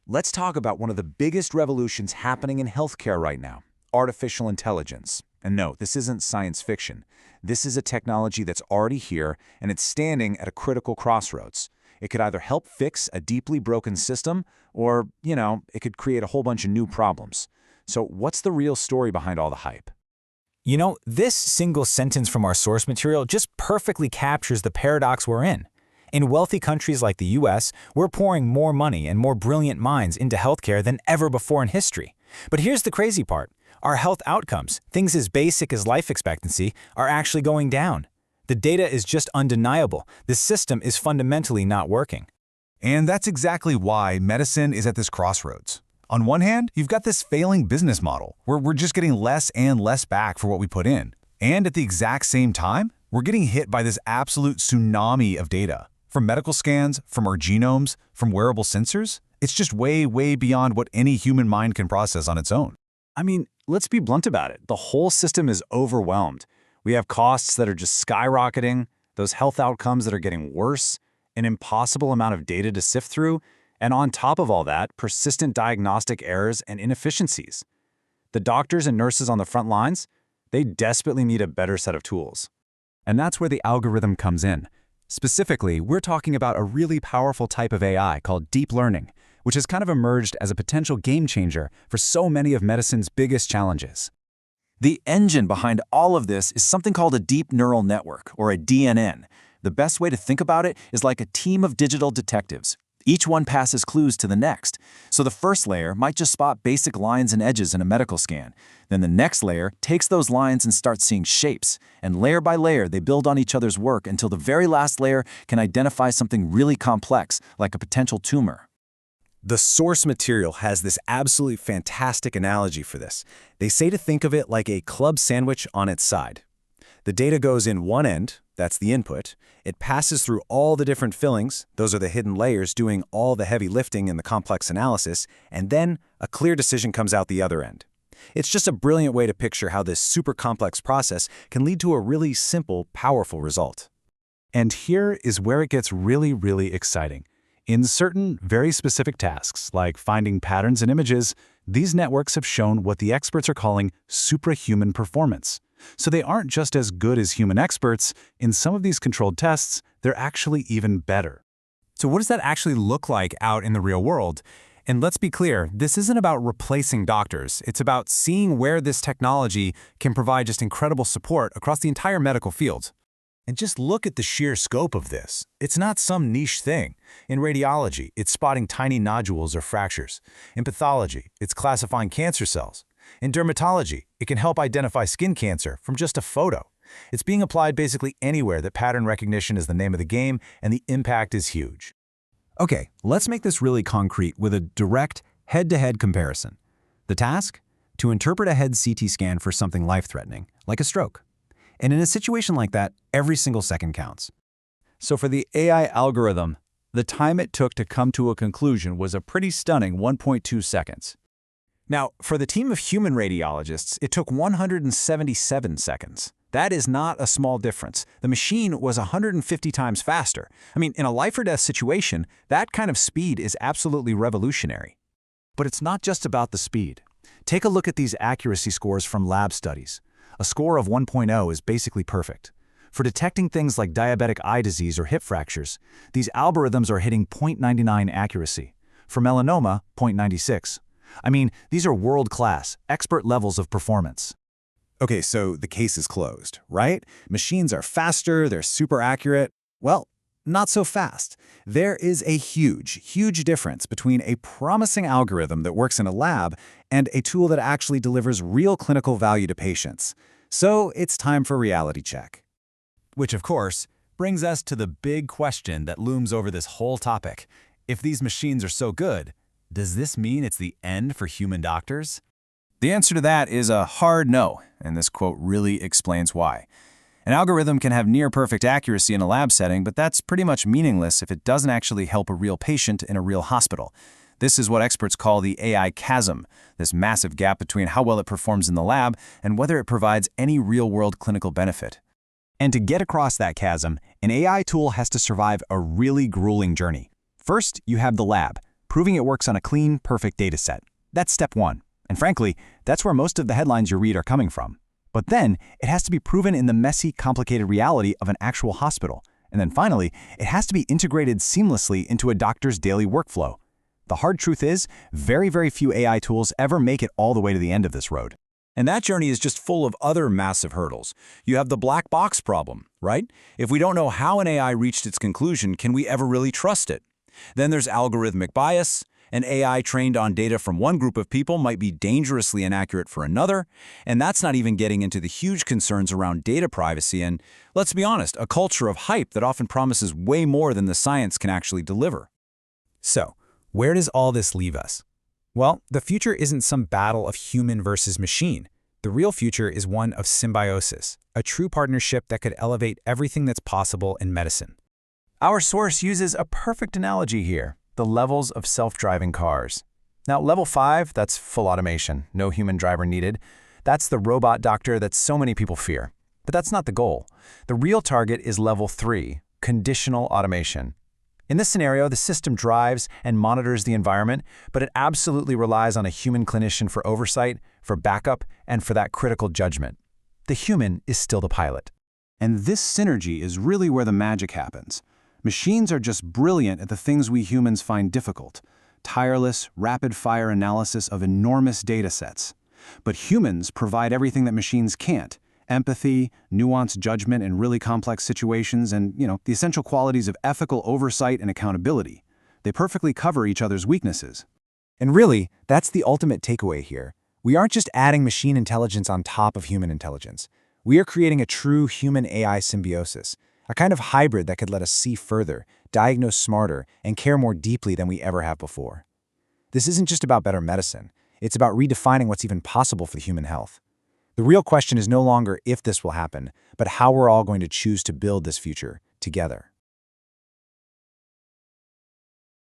Let's talk about one of the biggest revolutions happening in healthcare right now, artificial intelligence. And no, this isn't science fiction. This is a technology that's already here, and it's standing at a critical crossroads. It could either help fix a deeply broken system, or, it could create a whole bunch of new problems. So what's the real story behind all the hype? This single sentence from our source material just perfectly captures the paradox we're in. In wealthy countries like the US, we're pouring more money and more brilliant minds into healthcare than ever before in history. But here's the crazy part. Our health outcomes, things as basic as life expectancy, are actually going down. The data is just undeniable. The system is fundamentally not working. And that's exactly why medicine is at this crossroads. On one hand, you've got this failing business model, where we're just getting less and less back for what we put in. And at the exact same time, we're getting hit by this absolute tsunami of data. From medical scans, from our genomes, from wearable sensors, it's just way, way beyond what any human mind can process on its own. Let's be blunt about it. The whole system is overwhelmed. We have costs that are just skyrocketing, those health outcomes that are getting worse, an impossible amount of data to sift through, and on top of all that, persistent diagnostic errors and inefficiencies. The doctors and nurses on the front lines, they desperately need a better set of tools. And that's where the algorithm comes in. Specifically, we're talking about a really powerful type of AI called deep learning, which has kind of emerged as a potential game changer for so many of medicine's biggest challenges. The engine behind all of this is something called a deep neural network, or a DNN. The best way to think about it is like a team of digital detectives. Each one passes clues to the next. So the first layer might just spot basic lines and edges in a medical scan. Then the next layer takes those lines and starts seeing shapes. And layer by layer, they build on each other's work until the very last layer can identify something really complex, like a potential tumor. The source material has this absolutely fantastic analogy for this. They say to think of it like a club sandwich on its side. The data goes in one end, that's the input. It passes through all the different fillings, those are the hidden layers doing all the heavy lifting and the complex analysis, and then a clear decision comes out the other end. It's just a brilliant way to picture how this super complex process can lead to a really simple, powerful result. And here is where it gets really, really exciting. In certain, very specific tasks, like finding patterns in images, these networks have shown what the experts are calling suprahuman performance. So they aren't just as good as human experts. In some of these controlled tests, they're actually even better. So what does that actually look like out in the real world? And let's be clear, this isn't about replacing doctors. It's about seeing where this technology can provide just incredible support across the entire medical field. And just look at the sheer scope of this. It's not some niche thing. In radiology, it's spotting tiny nodules or fractures. In pathology, it's classifying cancer cells. In dermatology, it can help identify skin cancer from just a photo. It's being applied basically anywhere that pattern recognition is the name of the game, and the impact is huge. Okay, let's make this really concrete with a direct head-to-head comparison. The task? To interpret a head CT scan for something life-threatening, like a stroke. And in a situation like that, every single second counts. So for the AI algorithm, the time it took to come to a conclusion was a pretty stunning 1.2 seconds. Now, for the team of human radiologists, it took 177 seconds. That is not a small difference. The machine was 150 times faster. In a life-or-death situation, that kind of speed is absolutely revolutionary. But it's not just about the speed. Take a look at these accuracy scores from lab studies. A score of 1.0 is basically perfect. For detecting things like diabetic eye disease or hip fractures, these algorithms are hitting 0.99 accuracy. For melanoma, 0.96. These are world-class, expert levels of performance. Okay, so the case is closed, right? Machines are faster, they're super accurate. Well, not so fast. There is a huge, huge difference between a promising algorithm that works in a lab and a tool that actually delivers real clinical value to patients. So it's time for reality check. Which, of course, brings us to the big question that looms over this whole topic. If these machines are so good, does this mean it's the end for human doctors? The answer to that is a hard no, and this quote really explains why. An algorithm can have near-perfect accuracy in a lab setting, but that's pretty much meaningless if it doesn't actually help a real patient in a real hospital. This is what experts call the AI chasm, this massive gap between how well it performs in the lab and whether it provides any real-world clinical benefit. And to get across that chasm, an AI tool has to survive a really grueling journey. First, you have the lab, proving it works on a clean, perfect data set. That's step one. And frankly, that's where most of the headlines you read are coming from. But then, it has to be proven in the messy, complicated reality of an actual hospital. And then finally, it has to be integrated seamlessly into a doctor's daily workflow. The hard truth is, very, very few AI tools ever make it all the way to the end of this road. And that journey is just full of other massive hurdles. You have the black box problem, right? If we don't know how an AI reached its conclusion, can we ever really trust it? Then there's algorithmic bias. An AI trained on data from one group of people might be dangerously inaccurate for another, and that's not even getting into the huge concerns around data privacy and, let's be honest, a culture of hype that often promises way more than the science can actually deliver. So, where does all this leave us? Well, the future isn't some battle of human versus machine. The real future is one of symbiosis, a true partnership that could elevate everything that's possible in medicine. Our source uses a perfect analogy here: the levels of self-driving cars. Now, level 5, that's full automation, no human driver needed. That's the robot doctor that so many people fear. But that's not the goal. The real target is level 3, conditional automation. In this scenario, the system drives and monitors the environment, but it absolutely relies on a human clinician for oversight, for backup, and for that critical judgment. The human is still the pilot. And this synergy is really where the magic happens. Machines are just brilliant at the things we humans find difficult: tireless, rapid-fire analysis of enormous data sets. But humans provide everything that machines can't: empathy, nuanced judgment in really complex situations, and, the essential qualities of ethical oversight and accountability. They perfectly cover each other's weaknesses. And really, that's the ultimate takeaway here. We aren't just adding machine intelligence on top of human intelligence. We are creating a true human-AI symbiosis, a kind of hybrid that could let us see further, diagnose smarter, and care more deeply than we ever have before. This isn't just about better medicine. It's about redefining what's even possible for human health. The real question is no longer if this will happen, but how we're all going to choose to build this future together.